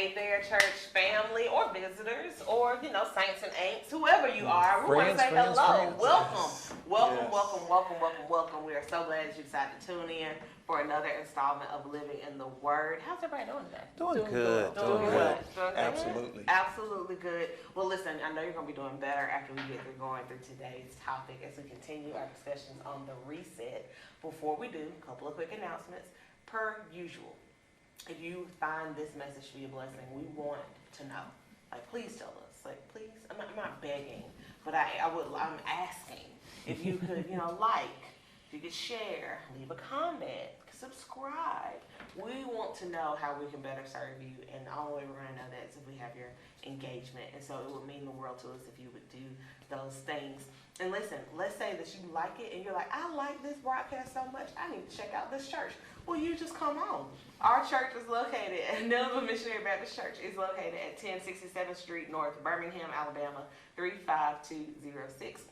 Hey there, church family or visitors or, saints and ain'ts, whoever you are. We want to say hello. Welcome. Welcome. We are so glad that you decided to tune in for another installment of Living in the Word. How's everybody doing today? Doing good. Doing good. Absolutely. Absolutely good. Well, listen, I know you're going to be doing better after we get through going through today's topic as we continue our discussions on the reset. Before we do, a couple of quick announcements. Per usual, if you find this message to be a blessing, we want to know. Please tell us. Please. I'm not begging, but I'm asking if you could, if you could share, leave a comment, subscribe. We want to know how we can better serve you, and the only way we're going to know that is if we have your engagement. And so it would mean the world to us if you would do those things. And listen, let's say that you like it and you're like, I like this broadcast so much, I need to check out this church. Well, you just come on. Our church is located at Nineveh Missionary Baptist Church is located at 1067th Street North, Birmingham, Alabama, 35206.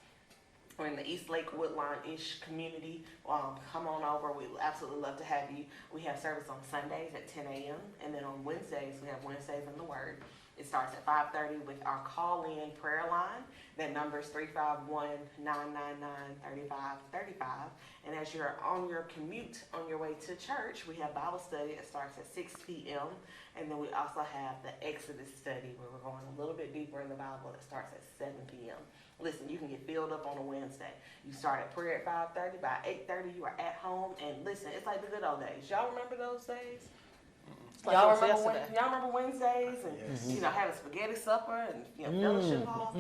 We're in the East Lake Woodlawn-ish community. Come on over. We absolutely love to have you. We have service on Sundays at 10 a.m. And then on Wednesdays, we have Wednesdays in the Word. It starts at 5:30 with our call-in prayer line. That number is 351-999-3535. And as you're on your commute, on your way to church, we have Bible study. It starts at 6 p.m. And then we also have the Exodus study where we're going a little bit deeper in the Bible. It starts at 7 p.m. Listen, you can get filled up on a Wednesday. You start at prayer at 5:30. By 8:30, you are at home. And listen, it's like the good old days. Y'all remember those days? Y'all remember Wednesdays and having spaghetti supper and fellowship hall?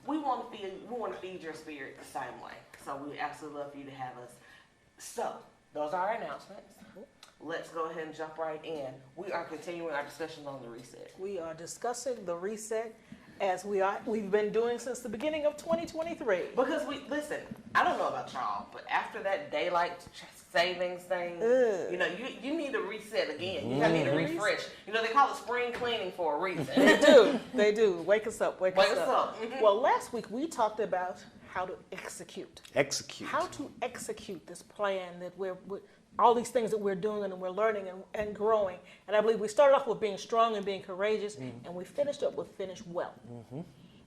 We want to feed your spirit the same way. So we absolutely love for you to have us. So those are our announcements. Let's go ahead and jump right in. We are continuing our discussion on the reset. We are discussing the reset as we've been doing since the beginning of 2023. Because I don't know about y'all, but after that daylight savings thing, you need to reset again. You need to refresh. They call it spring cleaning for a reason. They do. Wake us up. Wake us up. Mm-hmm. Well, last week we talked about how to execute. How to execute this plan that we're all these things that we're doing and we're learning and growing. And I believe we started off with being strong and being courageous, and we finished up with finish well.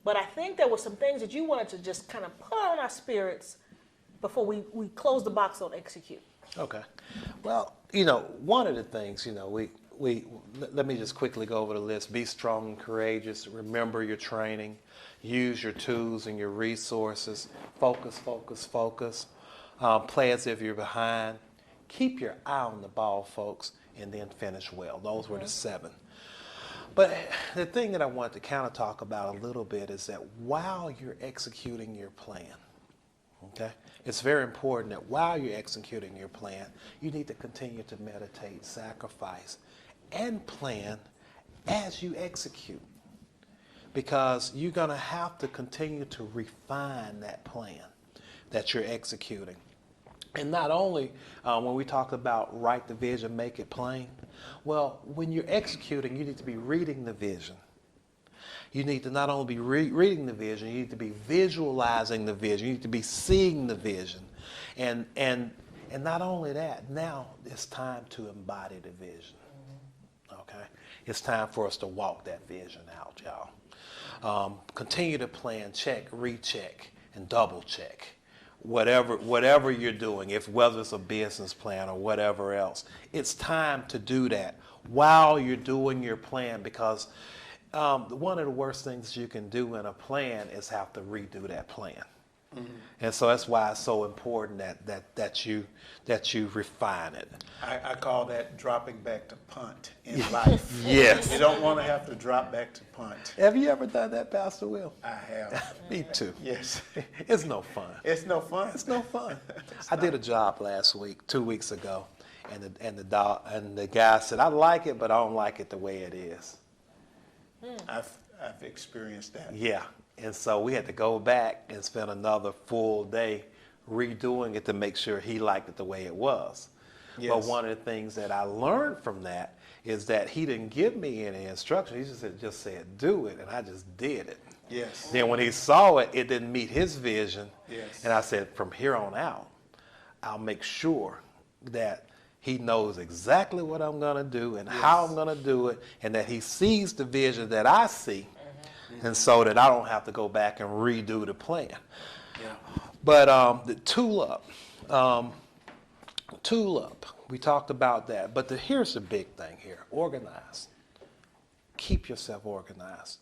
But I think there were some things that you wanted to just kind of put on our spirits before we close the box on execute. Okay. Well, one of the things, let me just quickly go over the list. Be strong and courageous. Remember your training. Use your tools and your resources. Focus. Play as if you're behind. Keep your eye on the ball, folks, and then finish well. Those were the 7. But the thing that I want to kind of talk about a little bit is that while you're executing your plan, okay, it's very important that while you're executing your plan, you need to continue to meditate, sacrifice, and plan as you execute. Because you're going to have to continue to refine that plan that you're executing. And not only when we talk about write the vision, make it plain. Well, when you're executing, you need to be reading the vision. You need to not only be reading the vision, you need to be visualizing the vision. You need to be seeing the vision. And not only that, now it's time to embody the vision. Okay? It's time for us to walk that vision out, y'all. Continue to plan, check, recheck, and double check. Whatever you're doing, whether it's a business plan or whatever else, it's time to do that while you're doing your plan, because one of the worst things you can do in a plan is have to redo that plan. And so that's why it's so important that you refine it. I call that dropping back to punt in life. Yes. You don't want to have to drop back to punt. Have you ever done that, Pastor Will? I have. Me too. Yes. It's no fun. It's no fun. It's no fun. I did a job last week, 2 weeks ago, and the guy said, I like it, but I don't like it the way it is. I've experienced that. Yeah. And so we had to go back and spend another full day redoing it to make sure he liked it the way it was. Yes. But one of the things that I learned from that is that he didn't give me any instructions. He just said, do it, and I just did it. Yes. Then when he saw it, it didn't meet his vision. Yes. And I said, from here on out, I'll make sure that he knows exactly what I'm going to do and how I'm going to do it, and that he sees the vision that I see, and so that I don't have to go back and redo the plan. Yeah. But the tool up, we talked about that. But here's the big thing here: organize. Keep yourself organized.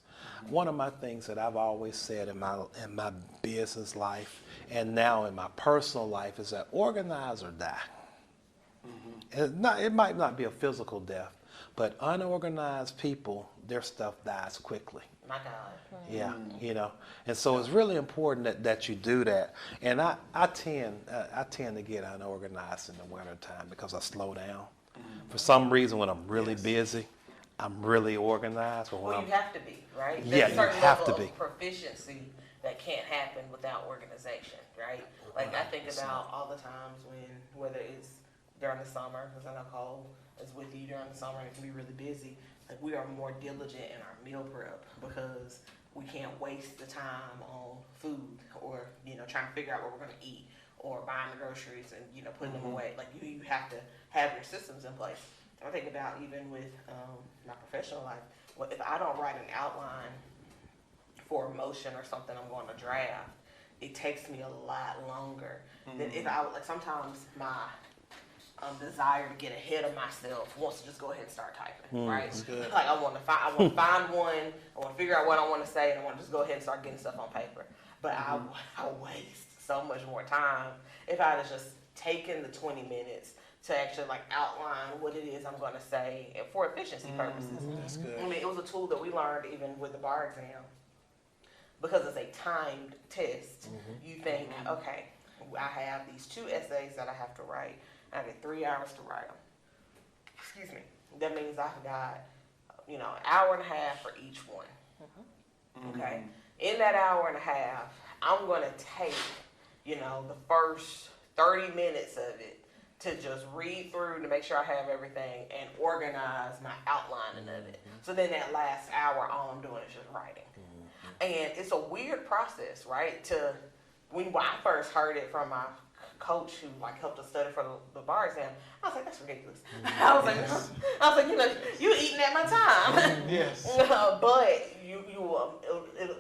One of my things that I've always said in my business life and now in my personal life is that organize or die. And it might not be a physical death, but unorganized people, their stuff dies quickly. My God. Yeah, and so it's really important that you do that. And I tend to get unorganized in the wintertime because I slow down. For some reason, when I'm really busy, I'm really organized. But Well, you have to be, right? Yeah, There's a you certain have level to be. of proficiency that can't happen without organization, right? Like I think about all the times whether it's during the summer, because I know Cole is with you during the summer and it can be really busy. Like we are more diligent in our meal prep because we can't waste the time on food or trying to figure out what we're going to eat or buying the groceries and putting them away. Like you have to have your systems in place. I think about even with my professional life. Well, if I don't write an outline for a motion or something I'm going to draft, it takes me a lot longer than if I sometimes my desire to get ahead of myself wants to just go ahead and start typing, right? good. Like I want to find one, I want to figure out what I want to say, and I want to just go ahead and start getting stuff on paper. But I waste so much more time if I had just taken the 20 minutes to actually outline what it is I'm going to say for efficiency purposes. That's good. I mean, it was a tool that we learned even with the bar exam because it's a timed test. You think, okay, I have these 2 essays that I have to write. I get 3 hours to write them. Excuse me. That means I've got, an hour and a half for each one. Okay. In that hour and a half, I'm going to take, the first 30 minutes of it to just read through to make sure I have everything and organize my outlining of it. So then that last hour, all I'm doing is just writing. And it's a weird process, right? When I first heard it from my coach who helped us study for the bar exam, I was like, that's ridiculous. I was like, you eating at my time. Yes. But you will,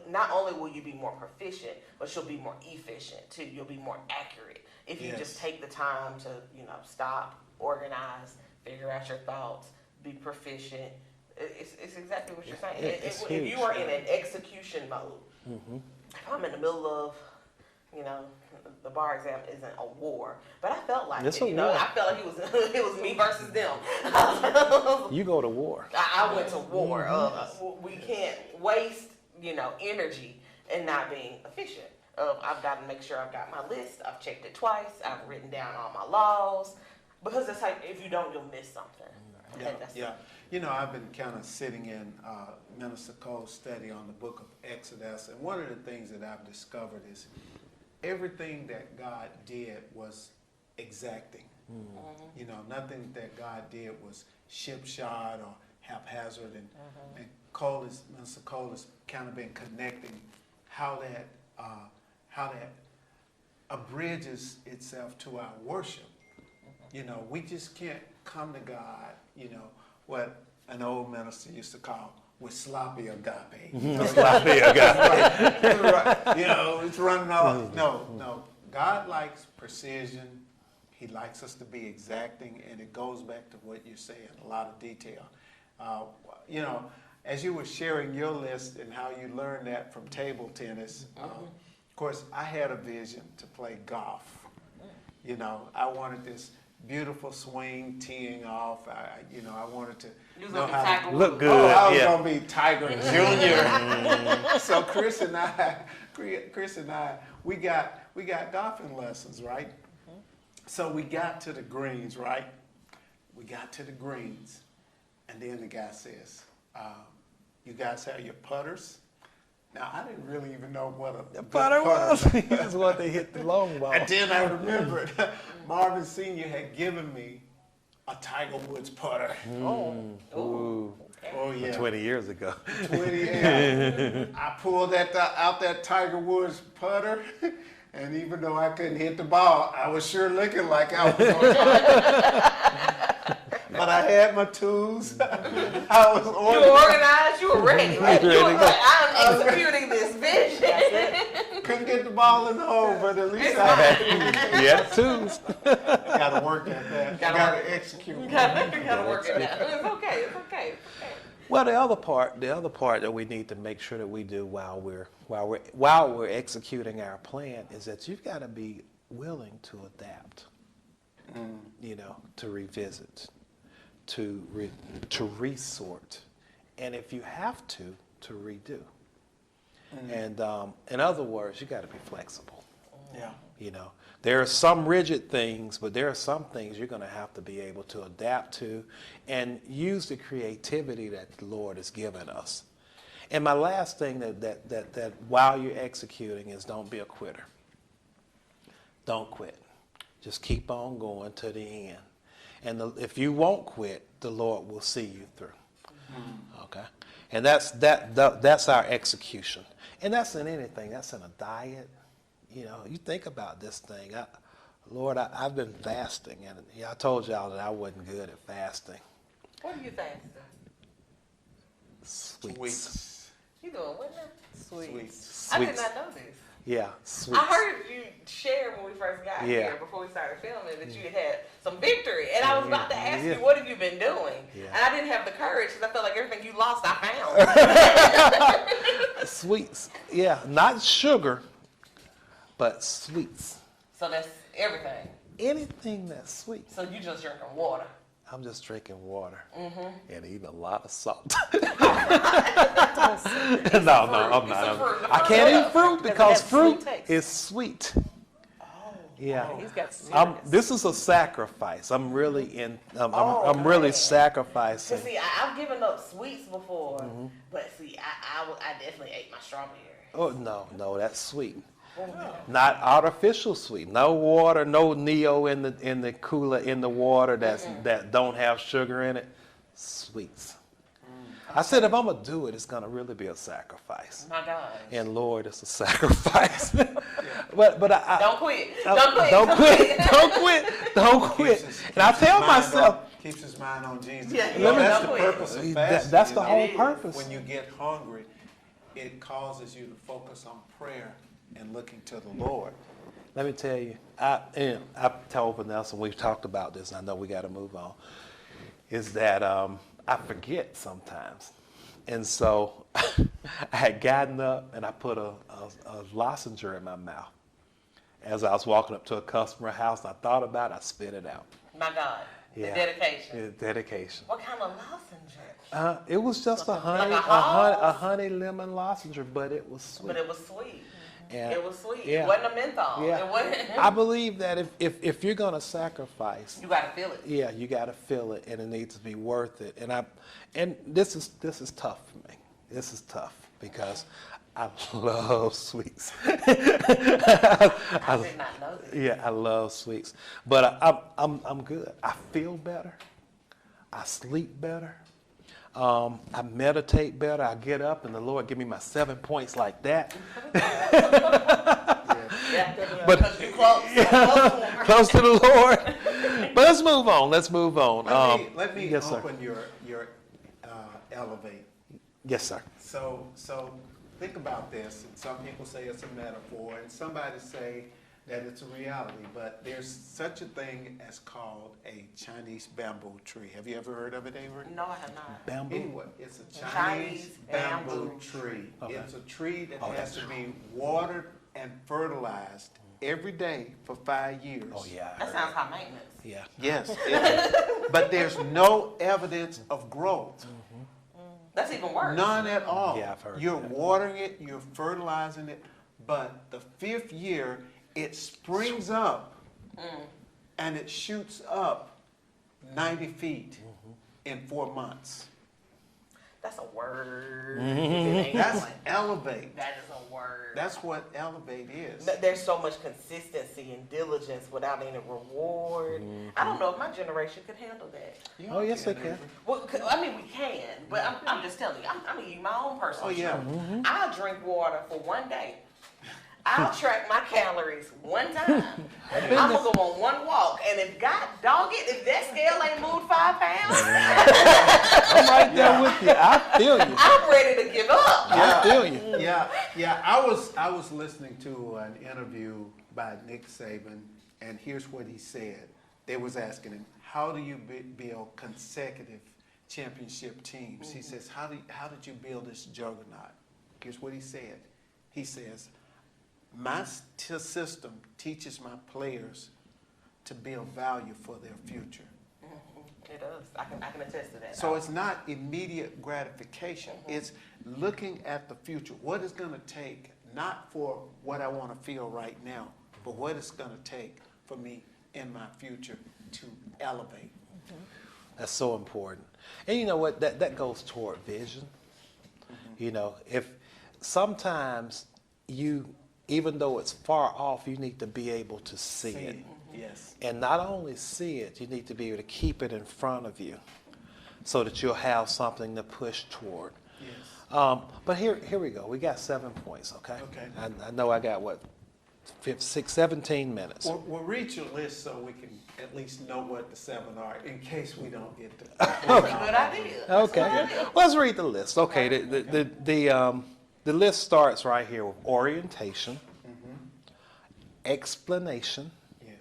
not only will you be more proficient, but you'll be more efficient too. You'll be more accurate if you just take the time to, stop, organize, figure out your thoughts, be proficient. It's exactly what you're saying. If you are in an execution mode, if I'm in the middle of, the bar exam isn't a war, but I felt like it's it. A war. I felt like it was me versus them. You go to war. I went to war. We can't waste, energy in not being efficient. I've got to make sure I've got my list. I've checked it twice. I've written down all my laws because it's like if you don't, you'll miss something. Yeah. I've been kind of sitting in Minister Cole's study on the book of Exodus, and one of the things that I've discovered is everything that God did was exacting. Nothing that God did was shipshod or haphazard, and Minister Cole has kind of been connecting how that abridges itself to our worship. We just can't come to God, what an old minister used to call with sloppy agape. Sloppy agape. It's running off. No. God likes precision. He likes us to be exacting, and it goes back to what you're saying, a lot of detail. As you were sharing your list and how you learned that from table tennis, of course, I had a vision to play golf. I wanted this beautiful swing teeing off. I wanted to know how to look good. I was gonna be Tiger Jr. So Chris and I, we got golfing lessons, right? So we got to the greens, right? We got to the greens, and then the guy says, "You guys have your putters?" Now, I didn't really even know what a Putter was. That's what they hit the long ball. And then I remembered Marvin Sr. had given me a Tiger Woods putter. Ooh. Oh, yeah. 20 years ago. 20 years. I pulled out that Tiger Woods putter, and even though I couldn't hit the ball, I was sure looking like I was on But I had my tools. I was You were organized, you were ready. Ready. You were like, I'm executing this vision. Couldn't get the ball in the hole, but at least I had Yeah, twos. got to work at that. Gotta Got work. to execute. You gotta work it out. It's okay, it's okay. Well, the other part that we need to make sure that we do while we're executing our plan is that you've got to be willing to adapt. You know, to revisit, to resort, and if you have to redo. And in other words, you got to be flexible. Yeah. You know, there are some rigid things, but there are some things you're going to have to be able to adapt to and use the creativity that the Lord has given us. And my last thing that while you're executing is don't be a quitter. Don't quit. Just keep on going to the end. And if you won't quit, the Lord will see you through. Okay? And that's our execution. And that's in anything. That's in a diet. You know, you think about this thing. Lord, I've been fasting, and I told y'all that I wasn't good at fasting. What are you fasting? Sweets. You doing what now? Sweets. I did not know this. Yeah, sweets. I heard you share when we first got Yeah. here, before we started filming, that you had some victory. And I was about to ask Yeah. you, what have you been doing? Yeah. And I didn't have the courage because I felt like everything you lost, I found. Sweets. Yeah, not sugar, but sweets. So that's everything. Anything that's sweet. So you just drinking water. I'm just drinking water and eating a lot of salt. No, I'm not. I can't eat fruit because have sweet fruit taste. is sweet. Yeah. He's got This is a sacrifice. I'm really I'm really sacrificing. Cause see, I've given up sweets before, but see, I definitely ate my strawberry. Oh no, that's sweet. Not artificial sweet. No water, no Neo in the cooler in the water that don't have sugar in it. Sweets. I said if I'm gonna do it, it's gonna really be a sacrifice. My God. And Lord, it's a sacrifice. but I Don't quit. Don't quit. And I tell myself, Keeps his mind on Jesus. Yeah, That's don't the quit. purpose of fasting. that's the you whole know. purpose. When you get hungry, it causes you to focus on prayer and looking to the Lord. Let me tell you, I told Vanessa, we've talked about this, and I know we got to move on, is that I forget sometimes. And so I had gotten up and I put a lozenge in my mouth. As I was walking up to a customer house, and I thought about it, I spit it out. My God. Yeah. The dedication. Yeah, dedication. What kind of lozenge? It was just Like a honey lemon lozenge, but it was sweet. But it was sweet. And- It was sweet. yeah. It wasn't a menthol. Yeah. It wasn't. I believe that if you're gonna sacrifice, You gotta feel it. yeah, you gotta feel it, and it needs to be worth it. And this is tough for me. This is tough because I love sweets. I did not know this. Yeah, I love sweets, but I'm good. I feel better. I sleep better. I meditate better. I get up and the Lord give me my 7 points like that. Yeah. But- Because you close. Close to the Lord. But let's move on. Let's move on. Let me yes, sir. open your elevate. Yes, sir. So think about this. And some people say it's a metaphor, and somebody say that it's a reality. But there's such a thing as called a Chinese bamboo tree. Have you ever heard of it, Avery? No, I have not. Bamboo. Anyway, it's a Chinese Chinese bamboo bamboo tree. Okay. It's a tree that Oh, has that's to be watered and fertilized every day for 5 years. Oh yeah. I That heard sounds high maintenance. Yeah. Yes, but there's no evidence of growth. That's even worse. None at all. Yeah, I've heard You're that. watering it, you're fertilizing it, but the 5th year it springs up and it shoots up 90 feet in 4 months. That's a word. That's elevate. That is a word. That's what elevate is. There's so much consistency and diligence without any reward. I don't know if my generation could handle that. Oh yes, they can. Well, I mean, we can, but I'm just telling you, I'm gonna use my own personal Oh, yeah. truth. I'll drink water for one day. I'll track my calories one time. I'm been gonna go on one walk, and if God dog it, if that scale ain't moved 5 pounds, I'm right there with you. I feel you. I'm ready to give up. I feel you. Yeah. I was listening to an interview by Nick Saban, and here's what he said. They was asking him, how do you build consecutive championship teams? He says, how did you build this juggernaut? Here's what he said. He says, my system teaches my players to build value for their future. It does. I can attest to that. So it's not immediate gratification. It's looking at the future. What it's going to take, not for what I want to feel right now, but what it's going to take for me in my future to elevate. That's so important. And you know what? That goes toward vision. You know, if sometimes even though it's far off, you need to be able to see it. Yes. And not only see it, you need to be able to keep it in front of you so that you'll have something to push toward. Yes. But here we go. We got 7 points, okay? Okay. I know I got, 17 minutes. We'll read your list so we can at least know what the 7 are in case we don't get to. Good idea. Okay. Let's read the list. Okay. The list starts right here with orientation, explanation, Yes.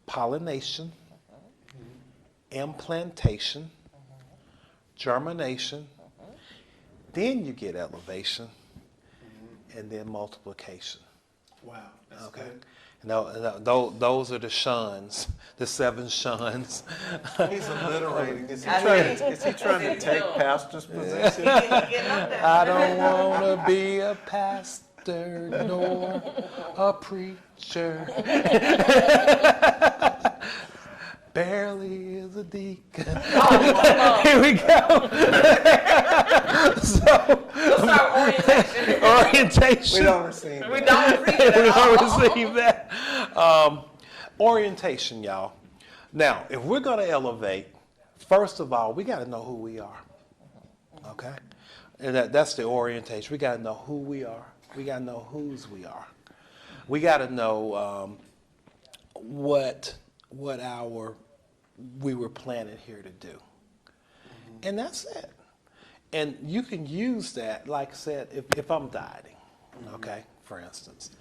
pollination, implantation, germination, then you get elevation, and then multiplication. Wow. That's Okay. good. No, those are the shuns, the 7 shuns. He's alliterating. Is he I trying, mean, is he trying to take pastor's position? Getting up there. I don't want to be a pastor nor a preacher. Barely is a deacon. Here we go. We'll start orientation. Orientation. We don't receive We it. don't receive We it at all. don't receive that. Orientation, y'all. Now, if we're going to elevate, first of all, we got to know who we are. Okay? And that's the orientation. We got to know who we are. We got to know whose we are. We got to know what we were planted here to do. And that's it. And you can use that, like I said, if I'm dieting, okay, for instance.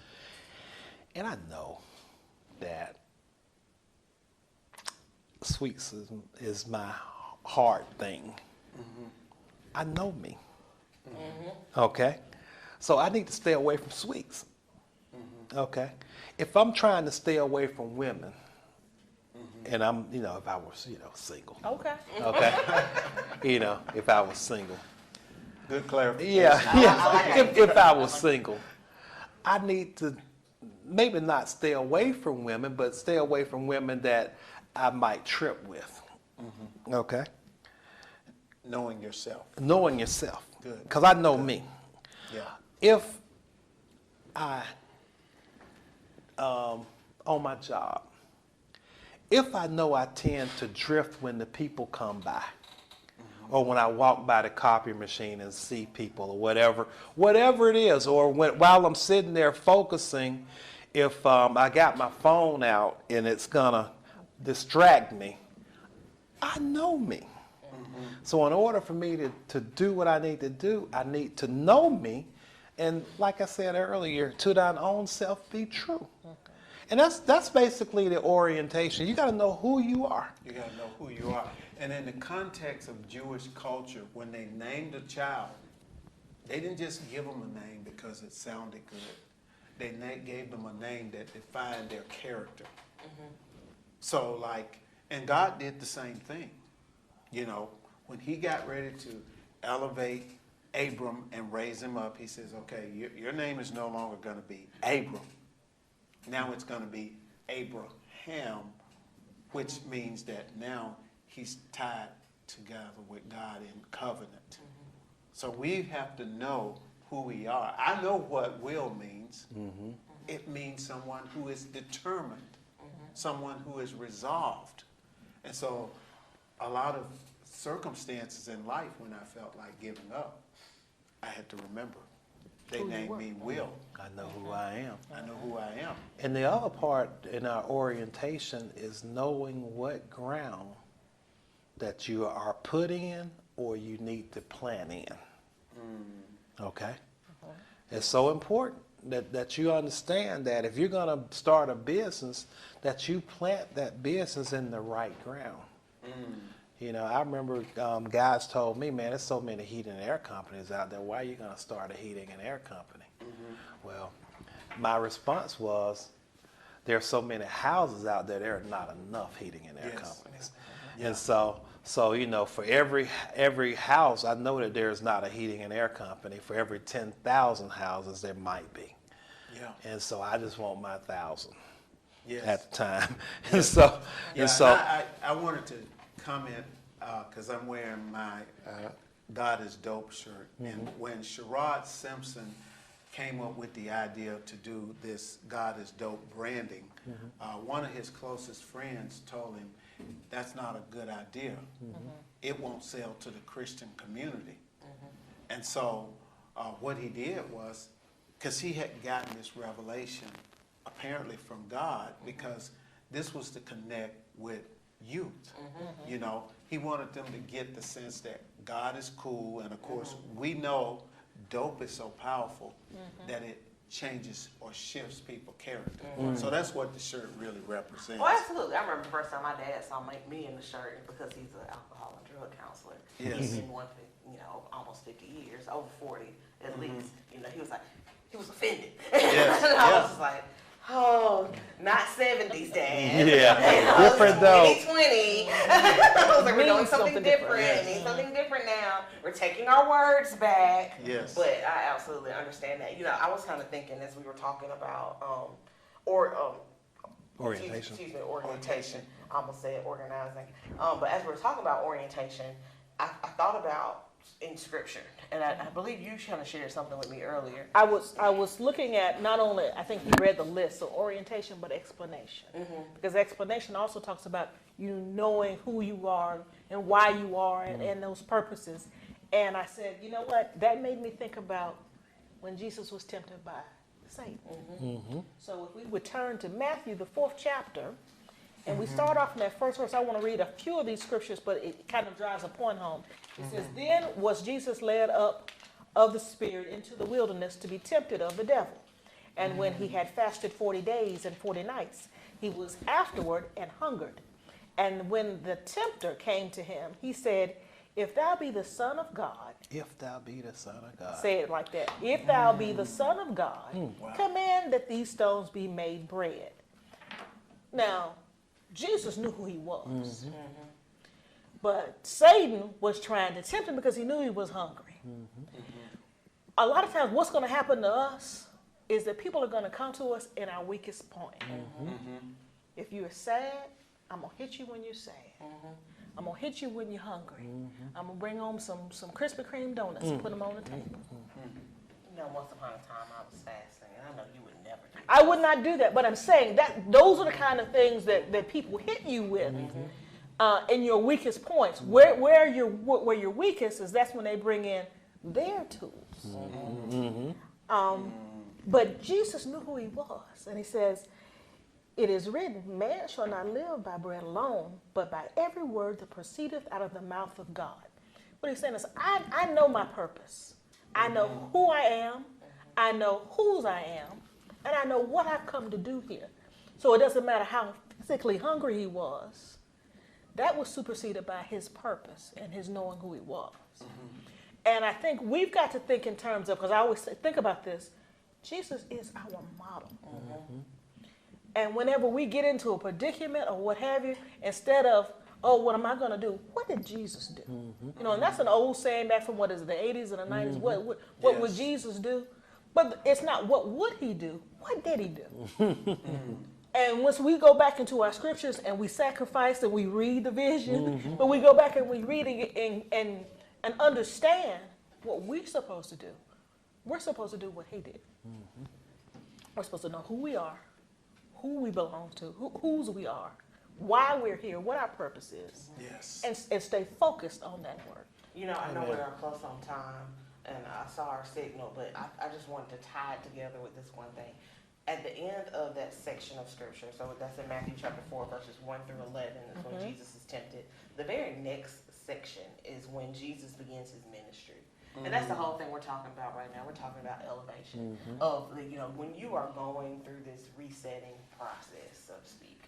And I know that sweets is my hard thing. I know me. Okay? So I need to stay away from sweets. Okay? If I'm trying to stay away from women, and I'm, if I was, single. Okay. Okay? If I was single. Good clarification. Yeah. If I was single, I need to maybe not stay away from women, but stay away from women that I might trip with. Okay? Knowing yourself. Knowing yourself. Good. Because I know me. Yeah. If I, on my job, if I know I tend to drift when the people come by, or when I walk by the copy machine and see people, or whatever it is, or while I'm sitting there focusing, if I got my phone out and it's gonna distract me, I know me. So in order for me to do what I need to do, I need to know me, and like I said earlier, to thine own self be true. And that's basically the orientation. You got to know who you are. You got to know who you are. And in the context of Jewish culture, when they named a child, they didn't just give them a name because it sounded good. They gave them a name that defined their character. So and God did the same thing. When he got ready to elevate Abram and raise him up, he says, okay, your name is no longer going to be Abram. Now it's going to be Abraham, which means that now he's tied together with God in covenant. So we have to know who we are. I know what will means. It means someone who is determined, someone who is resolved. And so a lot of circumstances in life when I felt like giving up, I had to remember They named me Will. I know who I am. I know who I am. And the other part in our orientation is knowing what ground that you are put in or you need to plant in. Okay? It's so important that you understand that if you're going to start a business, that you plant that business in the right ground. You know, I remember guys told me, man, there's so many heating and air companies out there. Why are you going to start a heating and air company? Well, my response was, there are so many houses out there, there are not enough heating and air companies. Yeah. And so you know, for every house, I know that there's not a heating and air company. For every 10,000 houses, there might be. Yeah. And so I just want my 1,000 Yes. at the time. And so, Yeah, and so I wanted to comment because I'm wearing my God is Dope shirt. And when Sherrod Simpson came up with the idea to do this God is Dope branding, one of his closest friends told him, that's not a good idea. It won't sell to the Christian community. And so what he did was, because he had gotten this revelation apparently from God, because this was to connect with youth. You know, he wanted them to get the sense that God is cool, and of course we know dope is so powerful that it changes or shifts people's character. So that's what the shirt really represents. Oh, absolutely. I remember the first time my dad saw me in the shirt, because he's an alcohol and drug counselor. Yes. He's been one for, you know, almost 50 years, over 40 at least. You know, he was like, he was offended. Yes, And I yeah. was just like, oh, not 70s, Dad. Yeah, different though. 2020. I was like, we're doing Means something something different. different. It means something different now. We're taking our words back. Yes. But I absolutely understand that. You know, I was kind of thinking as we were talking about, Orientation. Excuse me, orientation. I almost said organizing. But as we were talking about orientation, I thought about in scripture, and I believe you kind of shared something with me earlier. I was looking at not only, I think you read the list, so orientation, but explanation. Because explanation also talks about you knowing who you are and why you are and those purposes. And I said, you know what? That made me think about when Jesus was tempted by Satan. So if we would turn to Matthew, the 4th chapter, and we start off in that first verse. I want to read a few of these scriptures, but it kind of drives a point home. It says, then was Jesus led up of the Spirit into the wilderness to be tempted of the devil. And when he had fasted 40 days and 40 nights, he was afterward and hungered. And when the tempter came to him, he said, if thou be the Son of God, If thou be the Son of God. say it like that. If thou be the Son of God, command that these stones be made bread. Now, Jesus knew who he was. But Satan was trying to tempt him because he knew he was hungry. A lot of times what's going to happen to us is that people are going to come to us in our weakest point. If you're sad, I'm going to hit you when you're sad. I'm going to hit you when you're hungry. I'm going to bring home some Krispy Kreme donuts and put them on the table. You know, once upon a time I was fasting, and I know you would never do that. I would not do that, but I'm saying that those are the kind of things that people hit you with in your weakest points. Where you're weakest is that's when they bring in their tools. But Jesus knew who he was, and he says, it is written, man shall not live by bread alone, but by every word that proceedeth out of the mouth of God. What he's saying is, I know my purpose. I know who I am. I know whose I am. And I know what I've come to do here. So it doesn't matter how physically hungry he was. That was superseded by his purpose and his knowing who he was. And I think we've got to think in terms of, because I always think about this, Jesus is our model. And whenever we get into a predicament or what have you, instead of, oh, what am I going to do? What did Jesus do? You know, and that's an old saying back from, what is it, the 80s and the 90s. What would Jesus do? But it's not what would he do? What did he do? And once we go back into our scriptures and we sacrifice and we read the vision, but we go back and we read it and understand what we're supposed to do. We're supposed to do what he did. We're supposed to know who we are, who we belong to, whose we are, why we're here, what our purpose is. Yes. And stay focused on that work. You know, I know we are close on time. and I saw our signal, but I just wanted to tie it together with this one thing. At the end of that section of scripture, so that's in Matthew chapter 4, verses 1 through 11, is when Jesus is tempted. The very next section is when Jesus begins his ministry. And that's the whole thing we're talking about right now. We're talking about elevation of, you know, when you are going through this resetting process, so to speak,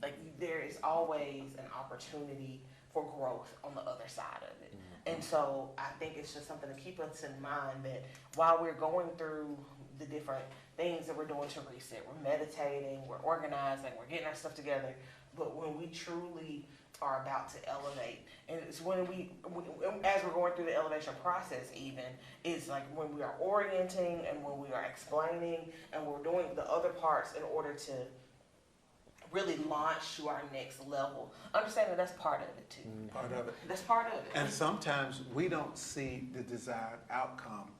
like there is always an opportunity for growth on the other side of it. And so I think it's just something to keep us in mind that while we're going through the different things that we're doing to reset, we're meditating, we're organizing, we're getting our stuff together, but when we truly are about to elevate, and it's when as we're going through the elevation process even, it's like when we are orienting and when we are explaining and we're doing the other parts in order to really launch to our next level. Understand that that's part of it too. Part of it. That's part of it. And sometimes we don't see the desired outcome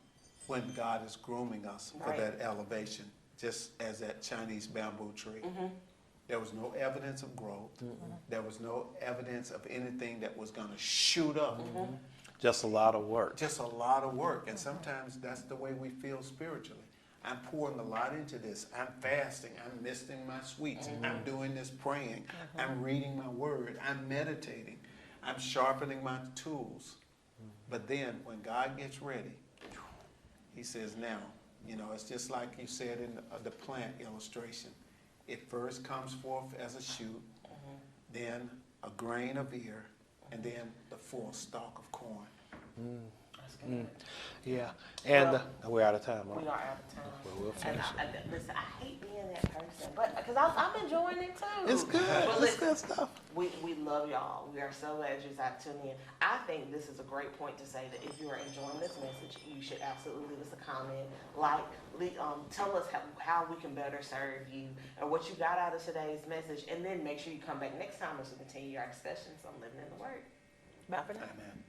when God is grooming us for Right. that elevation, just as that Chinese bamboo tree. There was no evidence of growth. There was no evidence of anything that was going to shoot up. Just a lot of work. Just a lot of work. And sometimes that's the way we feel spiritually. I'm pouring a lot into this. I'm fasting. I'm misting my sweets. I'm doing this praying. I'm reading my word. I'm meditating. I'm sharpening my tools. But then when God gets ready, he says, now, you know, it's just like you said in the plant illustration. It first comes forth as a shoot, then a grain of ear, and then the full stalk of corn. That's good. Yeah, and Well, we're out of time. Huh? We are out of time. Well, we'll And finish listen, I hate being that person, but because I'm enjoying it too. It's good. But It's listen, good stuff. we love y'all. We are so glad you decided to tune in. I think this is a great point to say that if you are enjoying this message, you should absolutely leave us a comment. Tell us how we can better serve you and what you got out of today's message, and then make sure you come back next time as we continue our discussions on living in the Word. Bye for now. Amen.